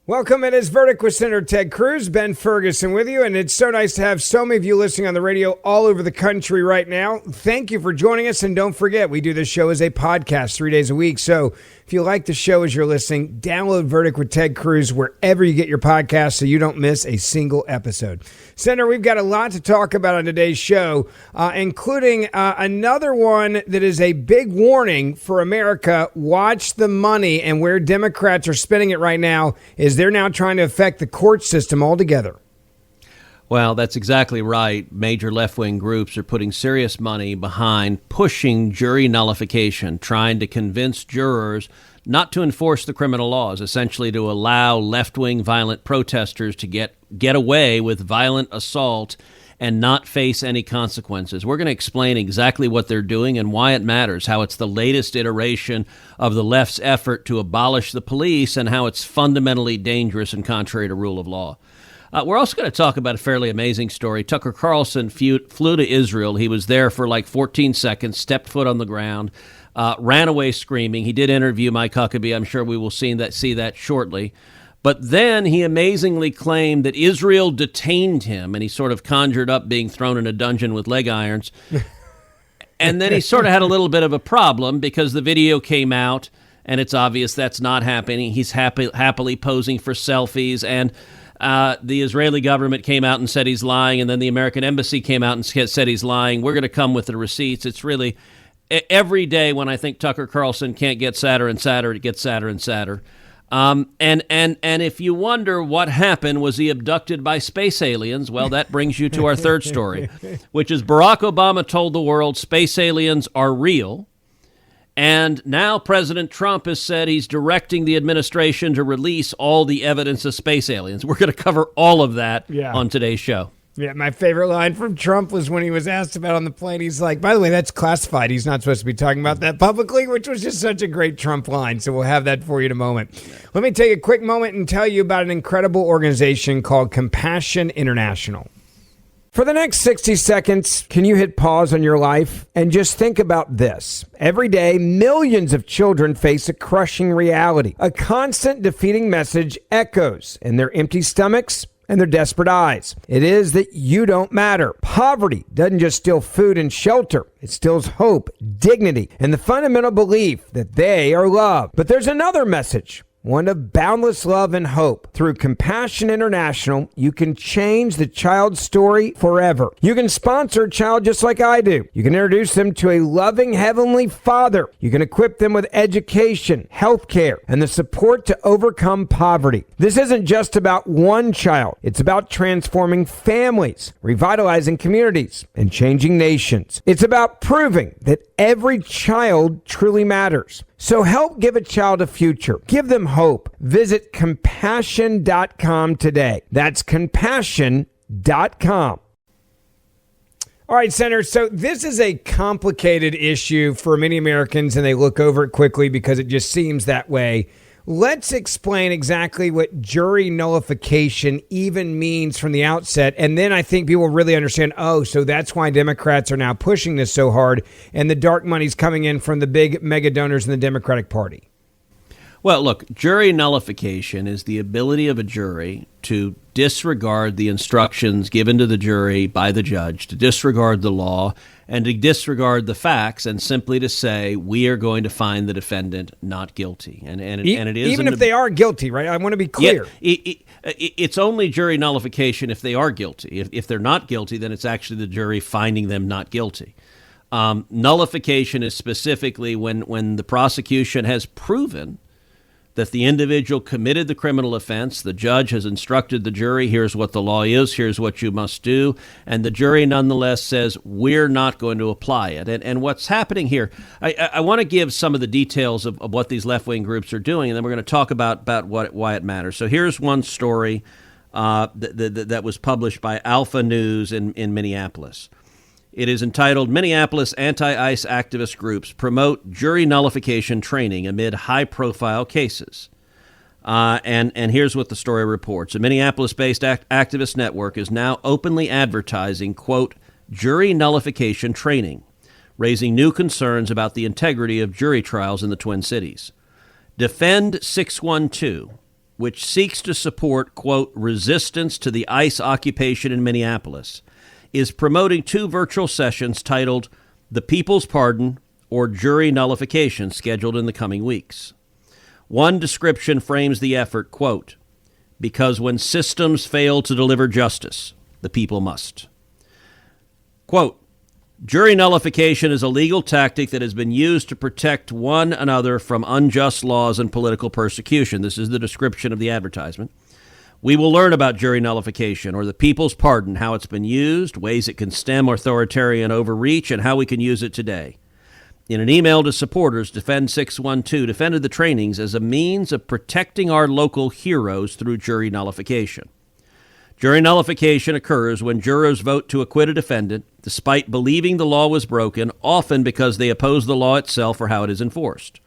Welcome. It is Verdict with Senator Ted Cruz, Ben Ferguson with you, and it's so nice to have so many of you listening on the radio all over the country right now. Thank you for joining us, and don't forget, we do this show as a podcast 3 days a week, so if you like the show as you're listening, download Verdict with Ted Cruz wherever you get your podcast so you don't miss a single episode. Senator, we've got a lot to talk about on today's show, including another one that is a big warning for America. Watch the money, and where Democrats are spending it right now is they're now trying to affect the court system altogether. Well, that's exactly right. Major left-wing groups are putting serious money behind pushing jury nullification, trying to convince jurors not to enforce the criminal laws, essentially to allow left-wing violent protesters to get away with violent assault and not face any consequences. We're going to explain exactly what they're doing and why it matters, how it's the latest iteration of the left's effort to abolish the police and how it's fundamentally dangerous and contrary to rule of law. We're also going to talk about a fairly amazing story. Tucker Carlson flew to Israel. He was there for like 14 seconds, stepped foot on the ground, ran away screaming. He did interview Mike Huckabee. I'm sure we will see that shortly. But then he amazingly claimed that Israel detained him, and he sort of conjured up being thrown in a dungeon with leg irons. And then he sort of had a little bit of a problem because the video came out, and it's obvious that's not happening. He's happily posing for selfies, and the Israeli government came out and said he's lying, and then the American embassy came out and said he's lying. We're going to come with the receipts. It's really every day when I think Tucker Carlson can't get sadder and sadder, it gets sadder and sadder. And if you wonder what happened, was he abducted by space aliens? Well, that brings you to our third story, which is Barack Obama told the world space aliens are real. And now President Trump has said he's directing the administration to release all the evidence of space aliens. We're going to cover all of that on today's show. Yeah, my favorite line from Trump was when he was asked about on the plane. He's like, by the way, that's classified. He's not supposed to be talking about that publicly, which was just such a great Trump line. So we'll have that for you in a moment. Let me take a quick moment and tell you about an incredible organization called Compassion International. For the next 60 seconds, can you hit pause on your life and just think about this? Every day, millions of children face a crushing reality. A constant defeating message echoes in their empty stomachs and their desperate eyes. It is that you don't matter. Poverty doesn't just steal food and shelter. It steals hope, dignity, and the fundamental belief that they are loved. But there's another message, one of boundless love and hope. Through Compassion International, you can change the child's story forever. You can sponsor a child just like I do. You can introduce them to a loving Heavenly Father. You can equip them with education, health care, and the support to overcome poverty. This isn't just about one child. It's about transforming families, revitalizing communities, and changing nations. It's about proving that every child truly matters. So help give a child a future. Give them hope. Visit compassion.com today. That's compassion.com. All right, Senator, so this is a complicated issue for many Americans, and they look over it quickly because it just seems that way. Let's explain exactly what jury nullification even means from the outset. And then I think people really understand, so that's why Democrats are now pushing this so hard and the dark money's coming in from the big mega donors in the Democratic Party. Well, look, jury nullification is the ability of a jury to disregard the instructions given to the jury by the judge, to disregard the law, and to disregard the facts, and simply to say, we are going to find the defendant not guilty. And it is even if they are guilty, right? I want to be clear. It's only jury nullification if they are guilty. If they're not guilty, then it's actually the jury finding them not guilty. Nullification is specifically when the prosecution has proven that the individual committed the criminal offense. The judge has instructed the jury, here's what the law is, here's what you must do. And the jury nonetheless says, we're not going to apply it. And what's happening here, I want to give some of the details of what these left-wing groups are doing, and then we're going to talk about why it matters. So here's one story that was published by Alpha News in Minneapolis. It is entitled, Minneapolis Anti-ICE Activist Groups Promote Jury Nullification Training Amid High-Profile Cases. And here's what the story reports. A Minneapolis-based activist network is now openly advertising, quote, jury nullification training, raising new concerns about the integrity of jury trials in the Twin Cities. Defend 612 which seeks to support, quote, resistance to the ICE occupation in Minneapolis, is promoting 2 virtual sessions titled The People's Pardon or Jury Nullification, scheduled in the coming weeks. One description frames the effort, quote, because when systems fail to deliver justice, the people must. Quote, jury nullification is a legal tactic that has been used to protect one another from unjust laws and political persecution. This is the description of the advertisement. We will learn about jury nullification or the people's pardon, how it's been used, ways it can stem authoritarian overreach, and how we can use it today. In an email to supporters, Defend 612 defended the trainings as a means of protecting our local heroes through jury nullification. Jury nullification occurs when jurors vote to acquit a defendant, despite believing the law was broken, often because they oppose the law itself or how it is enforced.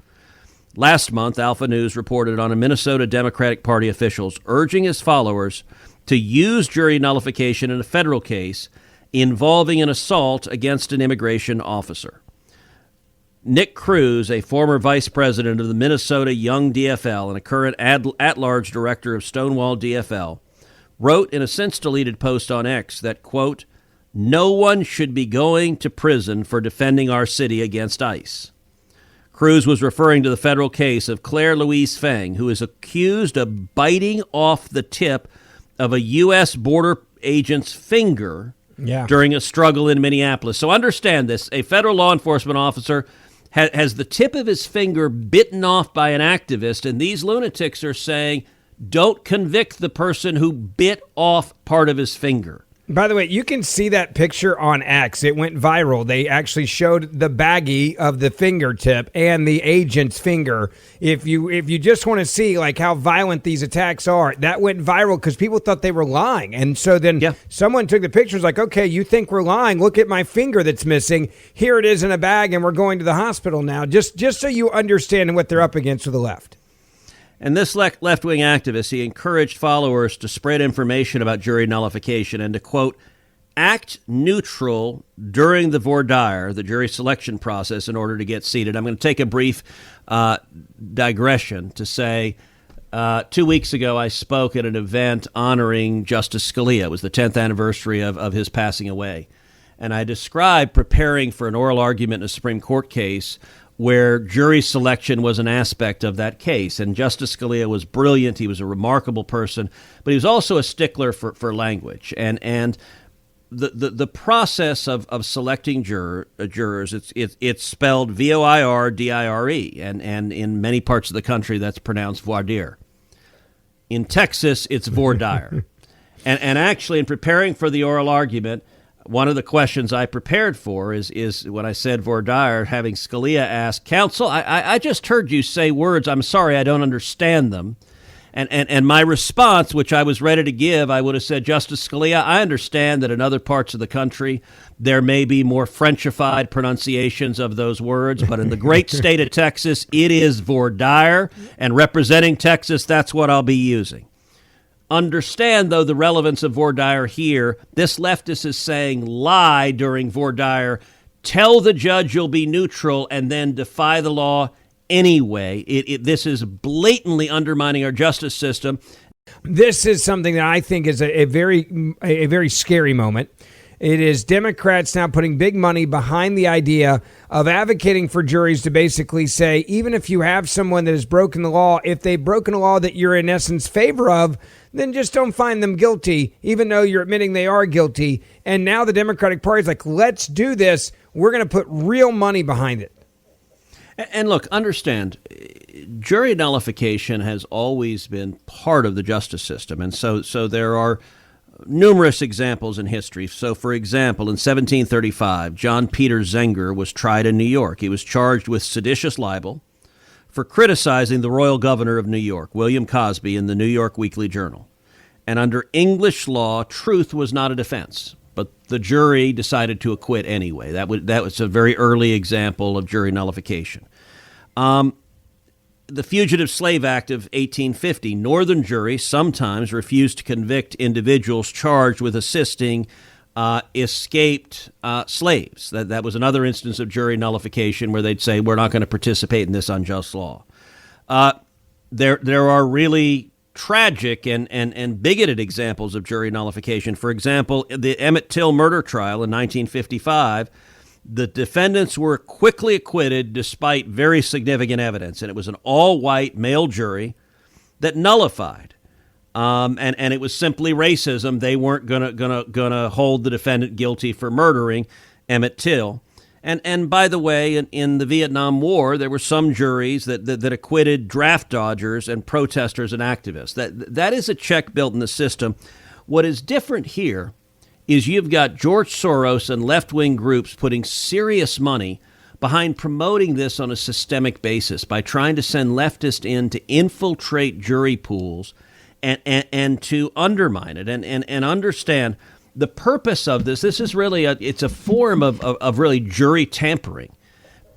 Last month, Alpha News reported on a Minnesota Democratic Party officials urging his followers to use jury nullification in a federal case involving an assault against an immigration officer. Nick Cruz, a former vice president of the Minnesota Young DFL and a current at-large director of Stonewall DFL, wrote in a since-deleted post on X that, quote, no one should be going to prison for defending our city against ICE. Cruz was referring to the federal case of Claire Louise Feng, who is accused of biting off the tip of a U.S. border agent's finger during a struggle in Minneapolis. So understand this. A federal law enforcement officer has the tip of his finger bitten off by an activist, and these lunatics are saying, don't convict the person who bit off part of his finger. By the way, you can see that picture on X. It went viral. They actually showed the baggie of the fingertip and the agent's finger. If you just want to see like how violent these attacks are, that went viral because people thought they were lying. And so then someone took the pictures like, okay, you think we're lying. Look at my finger that's missing. Here it is in a bag, and we're going to the hospital now. Just so you understand what they're up against with the left. And this left-wing activist, he encouraged followers to spread information about jury nullification and to, quote, act neutral during the voir dire, the jury selection process, in order to get seated. I'm going to take a brief digression to say 2 weeks ago I spoke at an event honoring Justice Scalia. It was the 10th anniversary of his passing away. And I described preparing for an oral argument in a Supreme Court case where jury selection was an aspect of that case. And Justice Scalia was brilliant. He was a remarkable person, but he was also a stickler for language. And the process of selecting jurors, it's spelled VOIRDIRE, and in many parts of the country that's pronounced voir dire. In Texas, it's voir dire. and actually, in preparing for the oral argument, one of the questions I prepared for is when I said voir dire, having Scalia ask, counsel, I just heard you say words. I'm sorry, I don't understand them. And my response, which I was ready to give, I would have said, Justice Scalia, I understand that in other parts of the country there may be more Frenchified pronunciations of those words, but in the great state of Texas, it is voir dire, and representing Texas, that's what I'll be using. Understand, though, the relevance of voir dire here. This leftist is saying lie during voir dire, tell the judge you'll be neutral, and then defy the law anyway. This is blatantly undermining our justice system. This is something that I think is a very scary moment. It is Democrats now putting big money behind the idea of advocating for juries to basically say, even if you have someone that has broken the law, if they've broken a law that you're in essence favor of, then just don't find them guilty, even though you're admitting they are guilty. And now the Democratic Party is like, let's do this. We're going to put real money behind it. And look, understand, jury nullification has always been part of the justice system. And so there are numerous examples in history. So, for example, in 1735, John Peter Zenger was tried in New York. He was charged with seditious libel for criticizing the royal governor of New York, William Cosby, in the New York Weekly Journal. And under English law, truth was not a defense, but the jury decided to acquit anyway. That was a very early example of jury nullification. The Fugitive Slave Act of 1850, northern juries sometimes refused to convict individuals charged with assisting escaped slaves. That was another instance of jury nullification where they'd say, we're not going to participate in this unjust law. There are really tragic and bigoted examples of jury nullification. For example, the Emmett Till murder trial in 1955, the defendants were quickly acquitted despite very significant evidence, and it was an all-white male jury that nullified. And it was simply racism. They weren't gonna hold the defendant guilty for murdering Emmett Till. And by the way, in the Vietnam War, there were some juries that acquitted draft dodgers and protesters and activists. That is a check built in the system. What is different here is you've got George Soros and left-wing groups putting serious money behind promoting this on a systemic basis by trying to send leftists in to infiltrate jury pools and to undermine it and understand the purpose of this. This is really it's a form of really jury tampering,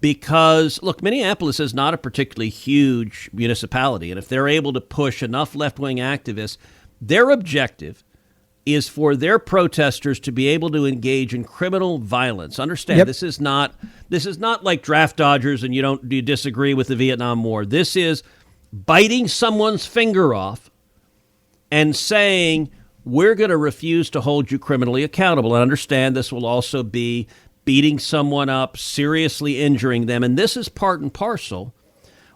because look, Minneapolis is not a particularly huge municipality, and if they're able to push enough left-wing activists, their objective is for their protesters to be able to engage in criminal violence. Understand, Yep. This is not like draft dodgers and you disagree with the Vietnam War. This is biting someone's finger off and saying, we're going to refuse to hold you criminally accountable. And understand, this will also be beating someone up, seriously injuring them. And this is part and parcel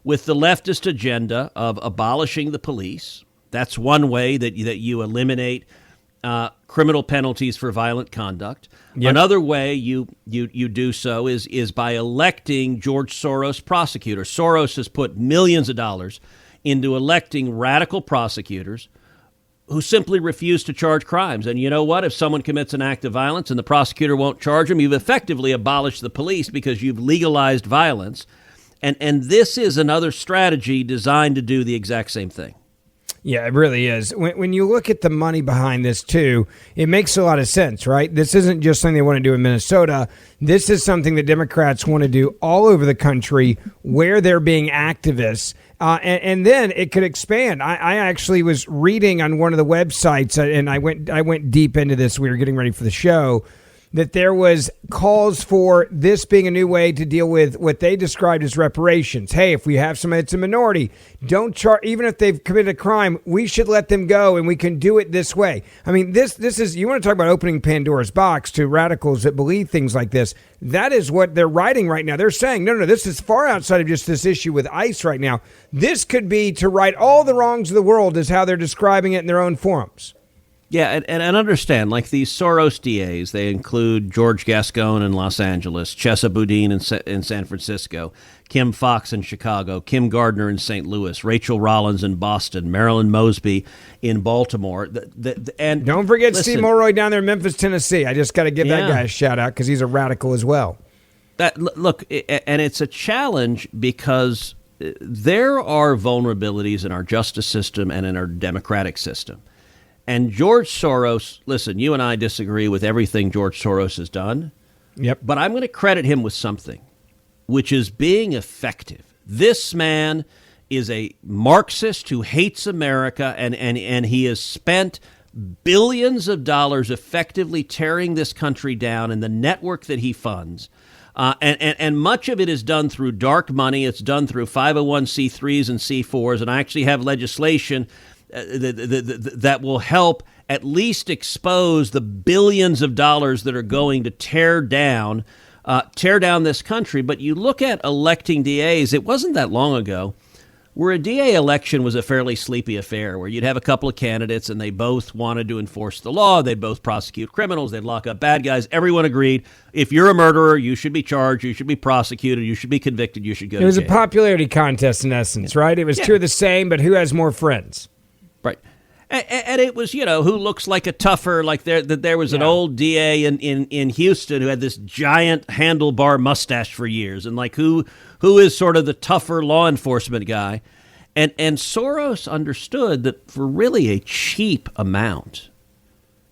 with the leftist agenda of abolishing the police. That's one way that you eliminate criminal penalties for violent conduct. Yep. Another way you do so is by electing George Soros prosecutors. Soros has put millions of dollars into electing radical prosecutors who simply refuse to charge crimes. And you know what? If someone commits an act of violence and the prosecutor won't charge him, you've effectively abolished the police because you've legalized violence. And this is another strategy designed to do the exact same thing. Yeah, it really is. When you look at the money behind this, too, it makes a lot of sense, right? This isn't just something they want to do in Minnesota. This is something that Democrats want to do all over the country where they're being activists. And then it could expand. I actually was reading on one of the websites, and I went deep into this. We were getting ready for the show, that there was calls for this being a new way to deal with what they described as reparations. Hey, if we have somebody that's a minority, don't charge, even if they've committed a crime, we should let them go, and we can do it this way. I mean, this is, you want to talk about opening Pandora's box to radicals that believe things like this. That is what they're writing right now. They're saying, no, this is far outside of just this issue with ICE right now. This could be to right all the wrongs of the world, is how they're describing it in their own forums. Yeah, and understand, like these Soros DAs, they include George Gascon in Los Angeles, Chesa Boudin in San Francisco, Kim Foxx in Chicago, Kim Gardner in St. Louis, Rachel Rollins in Boston, Marilyn Mosby in Baltimore. And don't forget listen, Steve Mulroy down there in Memphis, Tennessee. I just got to give that guy a shout out because he's a radical as well. Look, and it's a challenge because there are vulnerabilities in our justice system and in our democratic system. And George Soros, listen, you and I disagree with everything George Soros has done. Yep. But I'm going to credit him with something, which is being effective. This man is a Marxist who hates America, and he has spent billions of dollars effectively tearing this country down in the network that he funds. And much of it is done through dark money. It's done through 501c3s and C4s. And I actually have legislation that will help at least expose the billions of dollars that are going to tear down this country. But you look at electing DAs, it wasn't that long ago where a DA election was a fairly sleepy affair, where you'd have a couple of candidates and they both wanted to enforce the law. They'd both prosecute criminals. They'd lock up bad guys. Everyone agreed, if you're a murderer, you should be charged. You should be prosecuted. You should be convicted. You should go to jail. It was a popularity contest in essence, right? It was two of the same, but who has more friends? Right. And it was, who looks like a tougher, like there was an old DA in Houston who had this giant handlebar mustache for years, and like who is sort of the tougher law enforcement guy. And Soros understood that for really a cheap amount,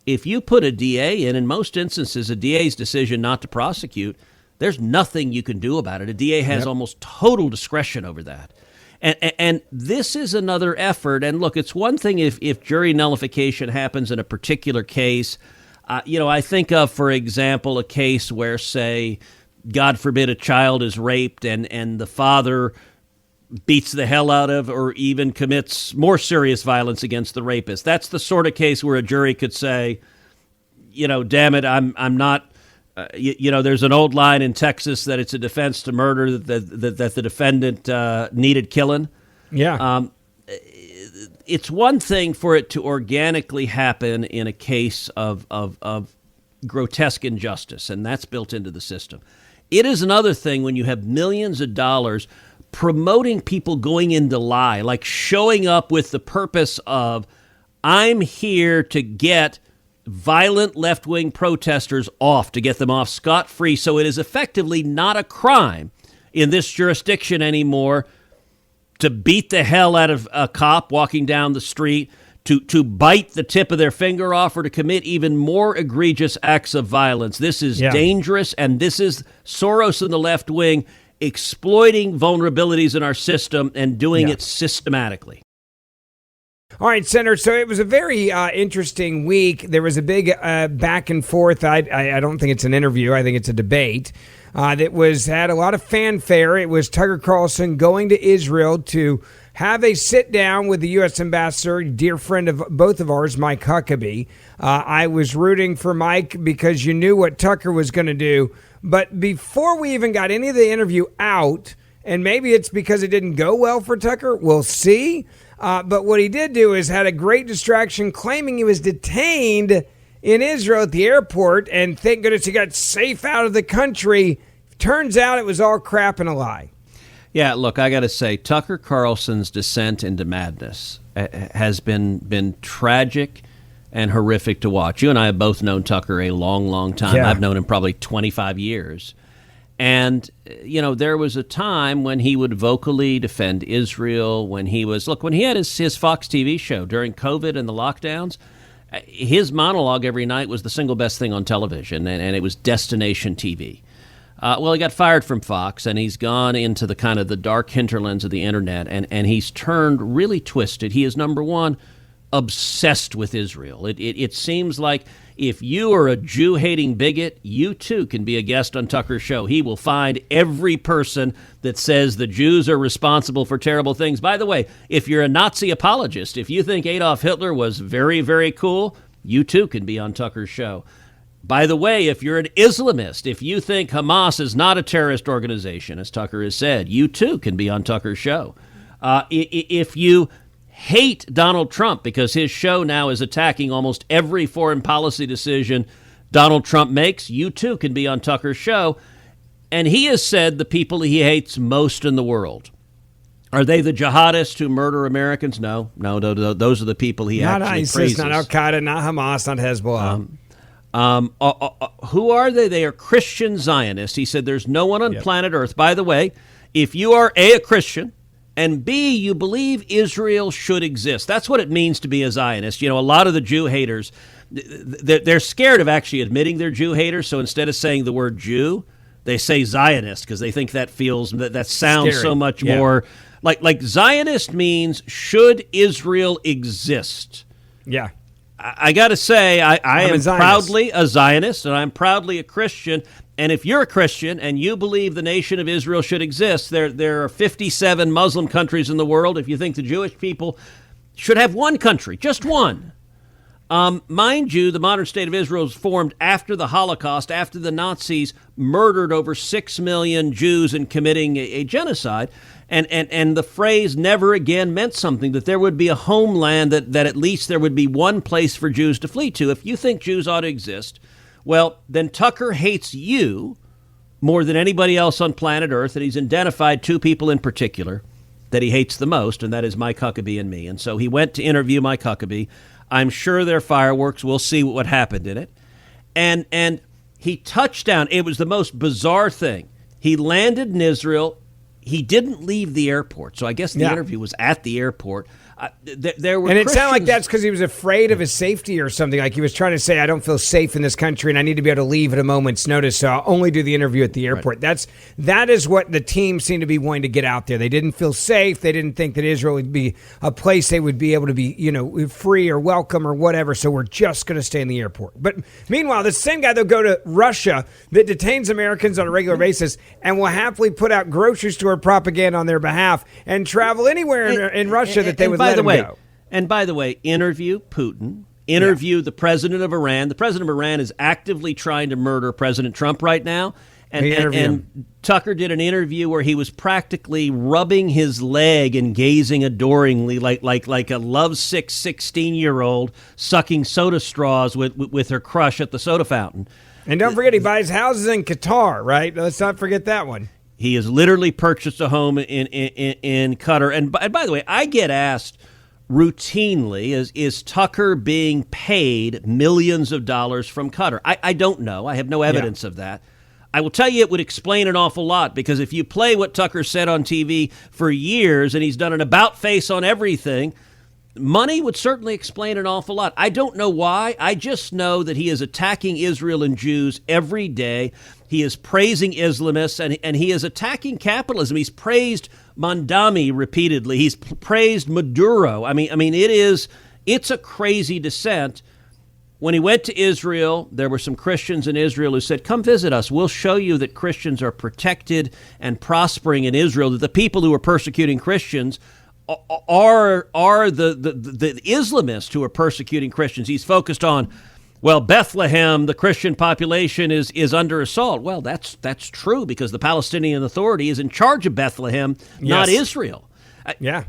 if you put a DA in most instances, a DA's decision not to prosecute, there's nothing you can do about it. A DA has almost total discretion over that. And this is another effort. And look, it's one thing if jury nullification happens in a particular case. I think of, for example, a case where, say, God forbid, a child is raped and the father beats the hell out of or even commits more serious violence against the rapist. That's the sort of case where a jury could say, damn it, I'm not. There's an old line in Texas that it's a defense to murder that the defendant needed killing. Yeah. It's one thing for it to organically happen in a case of grotesque injustice, and that's built into the system. It is another thing when you have millions of dollars promoting people going into lie, like showing up with the purpose of, I'm here to get violent left-wing protesters off, to get them off scot-free. So it is effectively not a crime in this jurisdiction anymore to beat the hell out of a cop walking down the street, to bite the tip of their finger off, or to commit even more egregious acts of violence. This is dangerous, and this is Soros and the left wing exploiting vulnerabilities in our system and doing it systematically. All right, Senator, so it was a very interesting week. There was a big back and forth. I don't think it's an interview. I think it's a debate that had a lot of fanfare. It was Tucker Carlson going to Israel to have a sit down with the U.S. ambassador, dear friend of both of ours, Mike Huckabee. I was rooting for Mike because you knew what Tucker was going to do. But before we even got any of the interview out, and maybe it's because it didn't go well for Tucker, we'll see. But what he did do is had a great distraction, claiming he was detained in Israel at the airport, and thank goodness he got safe out of the country. Turns out it was all crap and a lie. Yeah, look, I got to say, Tucker Carlson's descent into madness has been tragic and horrific to watch. You and I have both known Tucker a long, long time. Yeah. I've known him probably 25 years. And, there was a time when he would vocally defend Israel, when he had his Fox TV show during COVID and the lockdowns. His monologue every night was the single best thing on television, and it was destination TV. Well, he got fired from Fox, and he's gone into the kind of the dark hinterlands of the internet, and he's turned really twisted. He is, number one, obsessed with Israel. It seems like if you are a Jew-hating bigot, you too can be a guest on Tucker's show. He will find every person that says the Jews are responsible for terrible things. By the way, if you're a Nazi apologist, if you think Adolf Hitler was very, very cool, you too can be on Tucker's show. By the way, if you're an Islamist, if you think Hamas is not a terrorist organization, as Tucker has said, you too can be on Tucker's show. If you hate Donald Trump because his show now is attacking almost every foreign policy decision Donald Trump makes, you too can be on Tucker's show. And he has said the people he hates most in the world. Are they the jihadists who murder Americans? No, those are the people he not actually ISIS, praises. Not Al-Qaeda, not Hamas, not Hezbollah. Who are they? They are Christian Zionists. He said there's no one on planet Earth. By the way, if you are A, Christian, and B, you believe Israel should exist. That's what it means to be a Zionist. A lot of the Jew haters, they're scared of actually admitting they're Jew haters. So instead of saying the word Jew, they say Zionist because they think that sounds scary. So much more like Zionist means should Israel exist. Yeah. I got to say, I am proudly a Zionist, and I'm proudly a Christian. And if you're a Christian and you believe the nation of Israel should exist, there are 57 Muslim countries in the world. If you think the Jewish people should have one country, just one. Mind you, the modern state of Israel was formed after the Holocaust, after the Nazis murdered over 6 million Jews in committing a genocide. And the phrase never again meant something, that there would be a homeland, that at least there would be one place for Jews to flee to. If you think Jews ought to exist, well, then Tucker hates you more than anybody else on planet Earth, and he's identified two people in particular that he hates the most, and that is Mike Huckabee and me. And so he went to interview Mike Huckabee. I'm sure they're fireworks. We'll see what happened in it. And he touched down. It was the most bizarre thing. He landed in Israel. He didn't leave the airport. So I guess the interview was at the airport. There were and it sounded like Christians- that's because he was afraid of his safety or something. Like he was trying to say, I don't feel safe in this country and I need to be able to leave at a moment's notice, so I'll only do the interview at the airport. Right. That is what the team seemed to be wanting to get out there. They didn't feel safe. They didn't think that Israel would be a place they would be able to be, free or welcome or whatever, so we're just going to stay in the airport. But meanwhile, the same guy that'll go to Russia that detains Americans on a regular basis and will happily put out grocery store propaganda on their behalf and travel anywhere in Russia that they would let him go. And by the way, interview Putin, interview the president of Iran. The president of Iran is actively trying to murder President Trump right now. And Tucker did an interview where he was practically rubbing his leg and gazing adoringly like a lovesick 16-year-old sucking soda straws with her crush at the soda fountain. And don't forget, he buys houses in Qatar, right? Let's not forget that one. He has literally purchased a home in Qatar. And by the way, I get asked routinely, is Tucker being paid millions of dollars from Qatar? I don't know. I have no evidence of that. I will tell you it would explain an awful lot, because if you play what Tucker said on TV for years, and he's done an about face on everything, money would certainly explain an awful lot. I don't know why. I just know that he is attacking Israel and Jews every day. He is praising Islamists, and he is attacking capitalism. He's praised Mondami repeatedly. He's praised Maduro. I mean, it's a crazy descent. When he went to Israel, there were some Christians in Israel who said, come visit us. We'll show you that Christians are protected and prospering in Israel, that the people who are persecuting Christians are the Islamists who are persecuting Christians. He's focused on, well, Bethlehem, the Christian population is under assault. Well, that's true, because the Palestinian Authority is in charge of Bethlehem, not Israel. Yeah.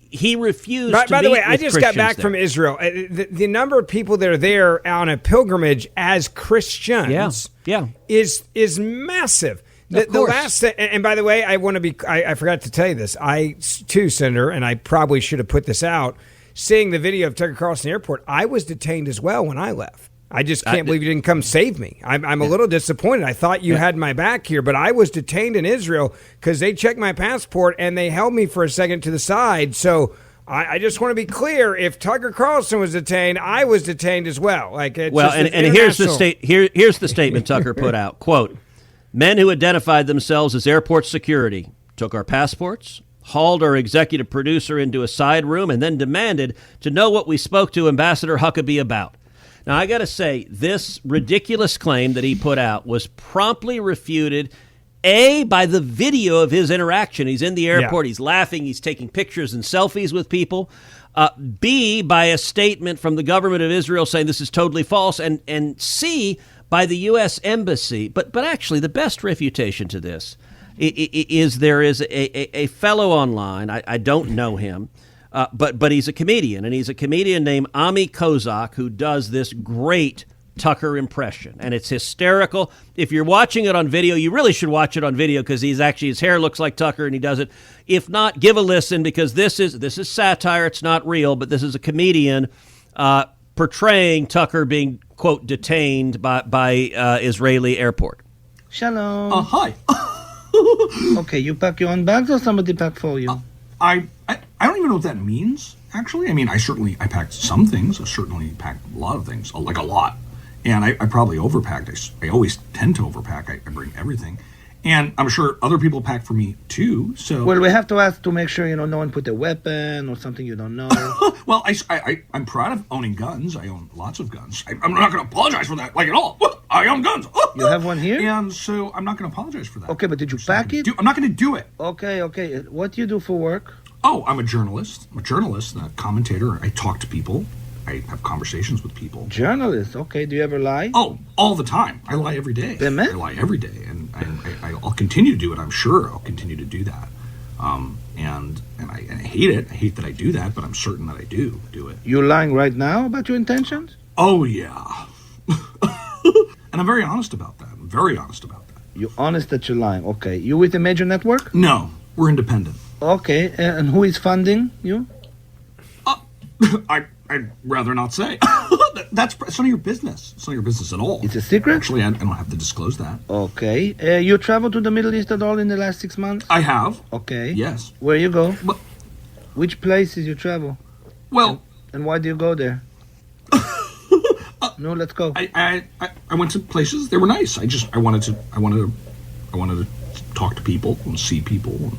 He refused to By the way, I meet with just got Christians back there. from Israel. The number of people that are there on a pilgrimage as Christians is massive. The last, and by the way, I want to be, I forgot to tell you this. I, too, Senator, and I probably should have put this out, seeing the video of Tucker Carlson Airport, I was detained as well when I left. I just can't believe you didn't come save me. I'm a little disappointed. I thought you had my back here, but I was detained in Israel because they checked my passport and they held me for a second to the side. So I just want to be clear: if Tucker Carlson was detained, I was detained as well. And here's the statement Tucker put out: "Quote: Men who identified themselves as airport security took our passports, hauled our executive producer into a side room, and then demanded to know what we spoke to Ambassador Huckabee about." Now, I got to say, this ridiculous claim that he put out was promptly refuted, A, by the video of his interaction. He's in the airport, he's laughing, he's taking pictures and selfies with people. B, by a statement from the government of Israel saying this is totally false. And C, by the U.S. Embassy. But actually, the best refutation to this is there is a fellow online, I don't know him, but he's a comedian, and he's a comedian named Ami Kozak, who does this great Tucker impression, and it's hysterical. If you're watching it on video, you really should watch it on video, because his hair looks like Tucker, and he does it. If not, give a listen, because this is satire. It's not real, but this is a comedian portraying Tucker being, quote, detained by Israeli airport. Shalom. Hi. Okay, you pack your own bags or somebody pack for you? I don't even know what that means, actually. I mean, I packed some things. I certainly packed a lot of things, like a lot. And I probably overpacked. I always tend to overpack. I bring everything. And I'm sure other people pack for me, too. So Well, we have to ask to make sure, no one put a weapon or something you don't know. Well, I'm proud of owning guns. I own lots of guns. I'm not going to apologize for that, at all. I own guns. You have one here? And so I'm not going to apologize for that. Okay, but did you pack it? I'm not going to do it. Okay. What do you do for work? Oh, I'm a journalist. a commentator. I talk to people. I have conversations with people. Journalist. Okay. Do you ever lie? Oh, all the time. I lie every day. Emmett? I lie every day, and I'll continue to do it. I'm sure I'll continue to do that. And I hate it. I hate that I do that, but I'm certain that I do it. You're lying right now about your intentions? Oh, yeah. And I'm very honest about that. You're honest that you're lying. Okay. You with a major network? No, we're independent. Okay. And who is funding you? I'd rather not say. It's none of your business. It's not your business at all. It's a secret? Actually, I don't have to disclose that. Okay. You traveled to the Middle East at all in the last 6 months? I have. Okay. Yes. Where you go? But, Which places you travel? Well, And why do you go there? No, let's go. I went to places. They were nice. I wanted to talk to people and see people and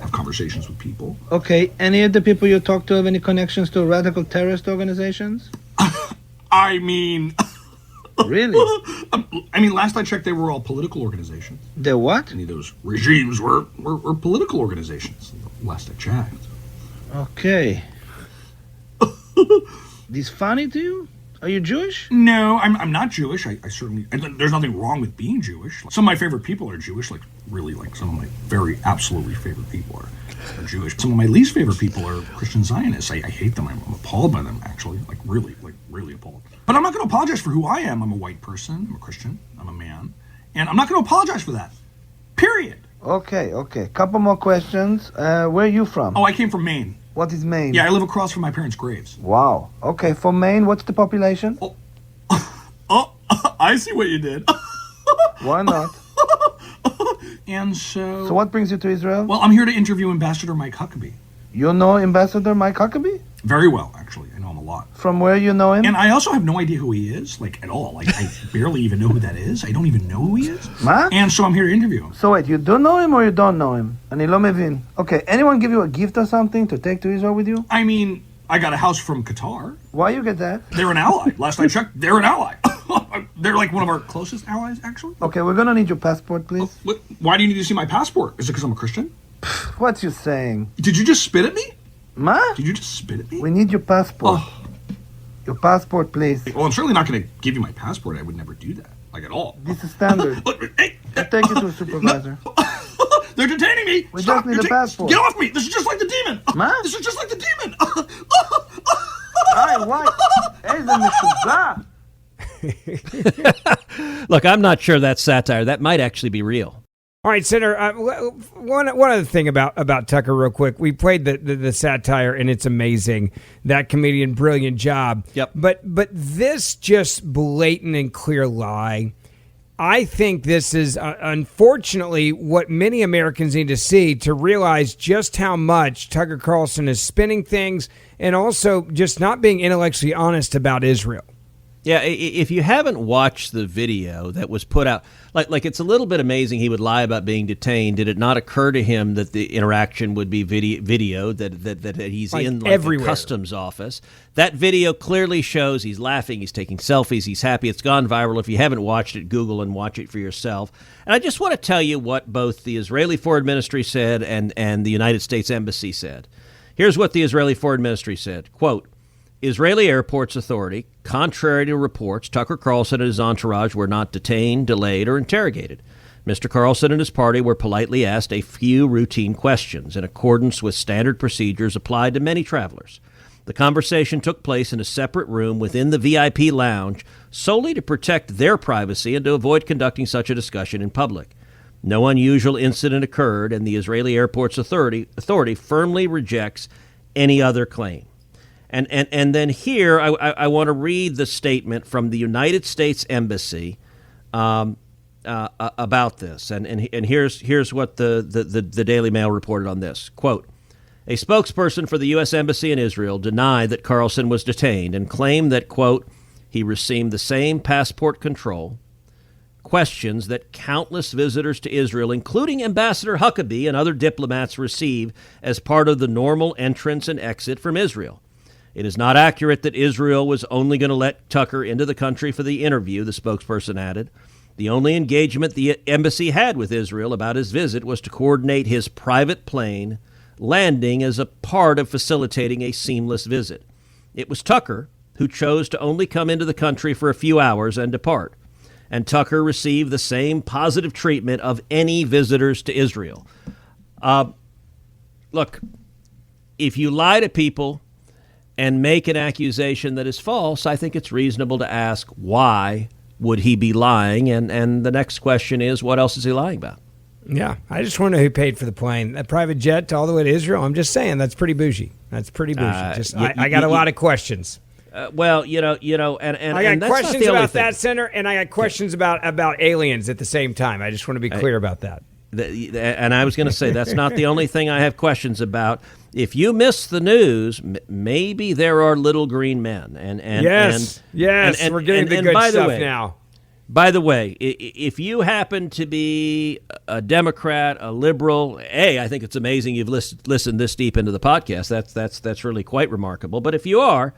have conversations with people. Okay, any of the people you talk to have any connections to radical terrorist organizations? I mean, Really? last I checked, they were all political organizations. The what? Any of those regimes were political organizations. Last I checked. Okay. This funny to you? Are you Jewish? No, I'm not Jewish. I certainly. There's nothing wrong with being Jewish. Some of my favorite people are Jewish. Like some of my very absolutely favorite people are Jewish. Some of my least favorite people are Christian Zionists. I hate them. I'm appalled by them. Actually, really appalled. But I'm not going to apologize for who I am. I'm a white person. I'm a Christian. I'm a man, and I'm not going to apologize for that. Period. Okay. Couple more questions. Where are you from? Oh, I came from Maine. What is Maine? Yeah, I live across from my parents' graves. Wow. Okay, for Maine, what's the population? Oh, I see what you did. Why not? And so... So what brings you to Israel? Well, I'm here to interview Ambassador Mike Huckabee. You know Ambassador Mike Huckabee? Very well, actually. I know him a lot. From where you know him? And I also have no idea who he is, at all. I barely even know who that is. I don't even know who he is. Ma? And so I'm here to interview him. So wait, you do know him or you don't know him? אני לא מבין. Okay, anyone give you a gift or something to take to Israel with you? I mean, I got a house from Qatar. Why you get that? They're an ally. Last I checked, they're an ally. They're like one of our closest allies, actually. Okay, we're gonna need your passport, please. Why do you need to see my passport? Is it because I'm a Christian? What you saying? Did you just spit at me? Ma? Did you just spit at me? We need your passport. Oh. Your passport, please. Well, I'm certainly not going to give you my passport. I would never do that, at all. This is standard. Hey, I'll take you to a supervisor. No. They're detaining me. We Stop. just need a passport. Get off me. This is just like the demon. Ma? This is just like the demon. Hi, what? איזה משוגע. Look, I'm not sure that's satire. That might actually be real. All right, Senator. One other thing about Tucker, real quick. We played the satire, and it's amazing. That comedian, brilliant job. Yep. But this just blatant and clear lie. I think this is unfortunately what many Americans need to see to realize just how much Tucker Carlson is spinning things, and also just not being intellectually honest about Israel. Yeah, if you haven't watched the video that was put out, like it's a little bit amazing he would lie about being detained. Did it not occur to him that the interaction would be video that he's in everywhere. A customs office? That video clearly shows he's laughing, he's taking selfies, he's happy. It's gone viral. If you haven't watched it, Google and watch it for yourself. And I just want to tell you what both the Israeli Foreign Ministry said and the United States Embassy said. Here's what the Israeli Foreign Ministry said, quote, Israeli Airports Authority, contrary to reports, Tucker Carlson and his entourage were not detained, delayed, or interrogated. Mr. Carlson and his party were politely asked a few routine questions in accordance with standard procedures applied to many travelers. The conversation took place in a separate room within the VIP lounge solely to protect their privacy and to avoid conducting such a discussion in public. No unusual incident occurred, and the Israeli Airports Authority firmly rejects any other claim. And then here, I want to read the statement from the United States Embassy about this. And here's what the Daily Mail reported on this. Quote, a spokesperson for the U.S. Embassy in Israel denied that Carlson was detained and claimed that, quote, he received the same passport control questions that countless visitors to Israel, including Ambassador Huckabee and other diplomats, receive as part of the normal entrance and exit from Israel. It is not accurate that Israel was only going to let Tucker into the country for the interview, the spokesperson added. The only engagement the embassy had with Israel about his visit was to coordinate his private plane landing as a part of facilitating a seamless visit. It was Tucker who chose to only come into the country for a few hours and depart. And Tucker received the same positive treatment of any visitors to Israel. Look, if you lie to people and make an accusation that is false, I think it's reasonable to ask, why would he be lying? And the next question is, what else is he lying about? Yeah, I just want to know who paid for the plane. That private jet all the way to Israel? I'm just saying, that's pretty bougie. That's pretty bougie. I got a lot of questions. Well, and I got that's questions not the about that, Senator, and I got questions about aliens at the same time. I just want to be clear about that. And I was going to say, that's not the only thing I have questions about. If you miss the news, maybe there are little green men. Yes, we're getting the good stuff now. By the way, if you happen to be a Democrat, a liberal, I think it's amazing you've listened this deep into the podcast. That's really quite remarkable. But if you are,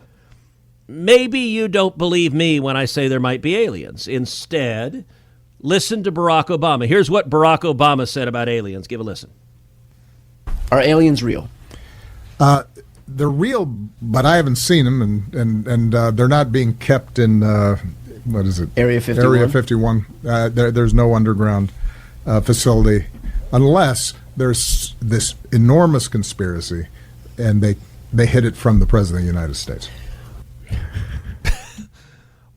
maybe you don't believe me when I say there might be aliens. Instead, listen to Barack Obama. Here's what Barack Obama said about aliens. Give a listen. Are aliens real? They're real, but I haven't seen them, and they're not being kept in what is it? Area 51. Area 51. There's no underground facility, unless there's this enormous conspiracy, and they hid it from the President of the United States.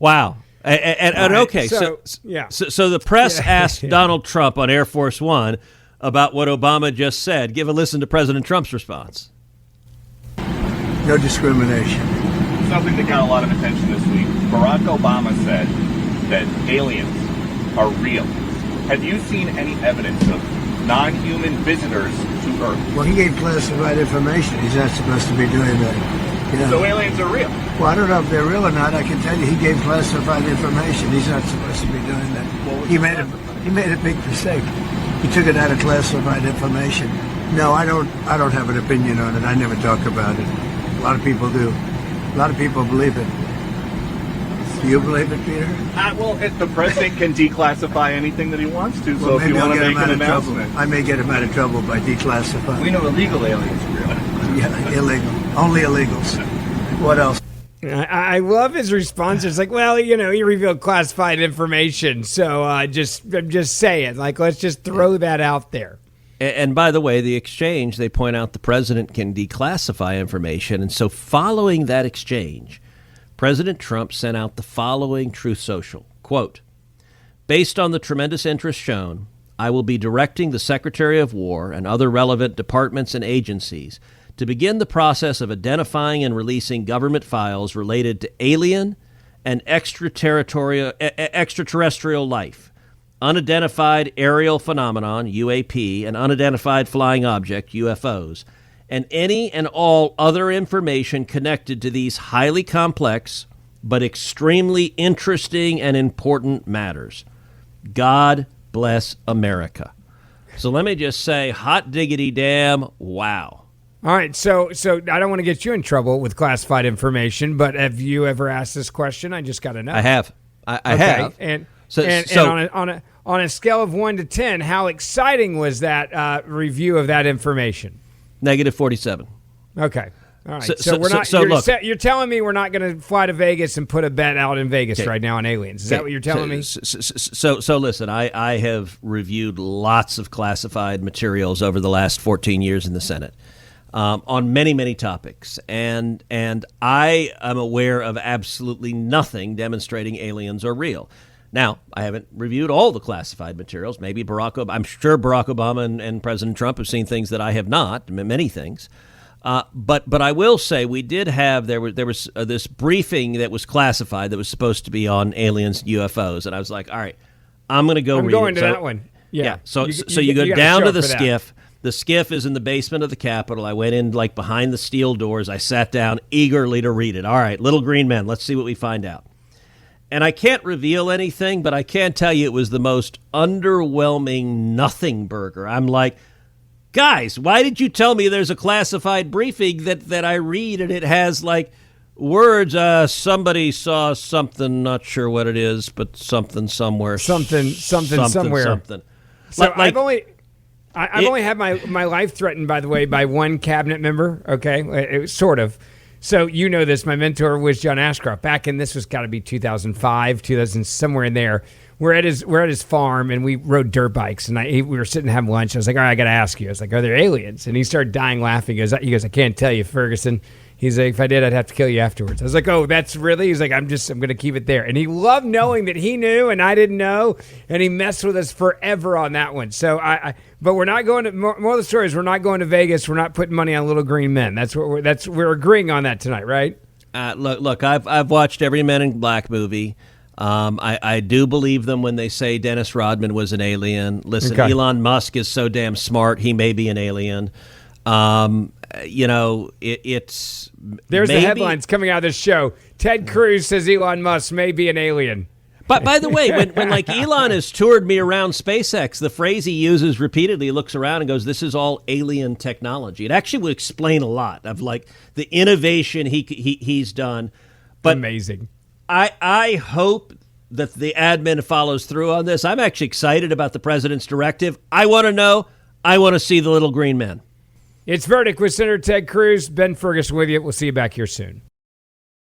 Wow. And okay, so the press asked Donald Trump on Air Force One about what Obama just said. Give a listen to President Trump's response. No discrimination. Something that got a lot of attention this week. Barack Obama said that aliens are real. Have you seen any evidence of non-human visitors to Earth? Well, he gave classified information. He's not supposed to be doing that. You know? So aliens are real? Well, I don't know if they're real or not. I can tell you he gave classified information. He's not supposed to be doing that. He made a big mistake. He took it out of classified information. No, I don't have an opinion on it. I never talk about it. A lot of people do. A lot of people believe it. Do you believe it, Peter? Well, if the president can declassify anything that he wants to, well, so if you want to make an announcement. I may get him out of trouble by declassifying. We know illegal aliens are real. Yeah, illegal. Only illegals. What else? I love his response. It's like, well, he revealed classified information, so just say it. Like, let's just throw that out there. And by the way, the exchange, they point out the president can declassify information. And so following that exchange, President Trump sent out the following Truth Social. Quote, based on the tremendous interest shown, I will be directing the Secretary of War and other relevant departments and agencies to begin the process of identifying and releasing government files related to alien and extraterrestrial life, unidentified aerial phenomenon, UAP, and unidentified flying object, UFOs, and any and all other information connected to these highly complex but extremely interesting and important matters. God bless America. So let me just say, hot diggity damn, wow. All right, so I don't want to get you in trouble with classified information, but have you ever asked this question? I just got to know. I have. I have. And on a scale of 1 to 10, how exciting was that review of that information? -47. Okay. All right. So we're not. You're telling me we're not going to fly to Vegas and put a bet out in Vegas right now on aliens? Is that what you're telling me? So listen. I have reviewed lots of classified materials over the last 14 years in the Senate. On many topics, and I am aware of absolutely nothing demonstrating aliens are real. Now, I haven't reviewed all the classified materials. Maybe I'm sure Barack Obama and President Trump have seen things that I have not, many things. But I will say we did have there was this briefing that was classified that was supposed to be on aliens and UFOs, and I was like, all right, I'm going to go read it. I'm going to that one. Yeah. So you go down to the skiff. The skiff is in the basement of the Capitol. I went in like behind the steel doors. I sat down eagerly to read it. All right, little green men, let's see what we find out. And I can't reveal anything, but I can tell you it was the most underwhelming nothing burger. I'm like, guys, why did you tell me there's a classified briefing that I read and it has like words, somebody saw something, not sure what it is, but something somewhere. Something somewhere. Something. So I've only had my life threatened, by the way, by one cabinet member, okay? It was sort of. So you know this, my mentor was John Ashcroft. Back in, this was got to be 2005, somewhere in there. We're at his farm, and we rode dirt bikes, and we were sitting having lunch. I was like, all right, I got to ask you. I was like, are there aliens? And he started dying laughing. He goes, I can't tell you, Ferguson. He's like, if I did, I'd have to kill you afterwards. I was like, oh, that's really? He's like, I'm going to keep it there. And he loved knowing that he knew and I didn't know, and he messed with us forever on that one. So but we're not going to, more of the story is we're not going to Vegas. We're not putting money on little green men. We're agreeing on that tonight, right? Look, I've watched every Men in Black movie. I do believe them when they say Dennis Rodman was an alien. Listen, Okay. Elon Musk is so damn smart, he may be an alien. It's There's maybe, the headlines coming out of this show. Ted Cruz says Elon Musk may be an alien. But by the way, when like Elon has toured me around SpaceX, the phrase he uses repeatedly, he looks around and goes, "This is all alien technology." It actually would explain a lot of like the innovation he's done. But Amazing. I hope that the admin follows through on this. I'm actually excited about the president's directive. I want to know. I want to see the little green man. It's Verdict with Senator Ted Cruz. Ben Ferguson with you. We'll see you back here soon.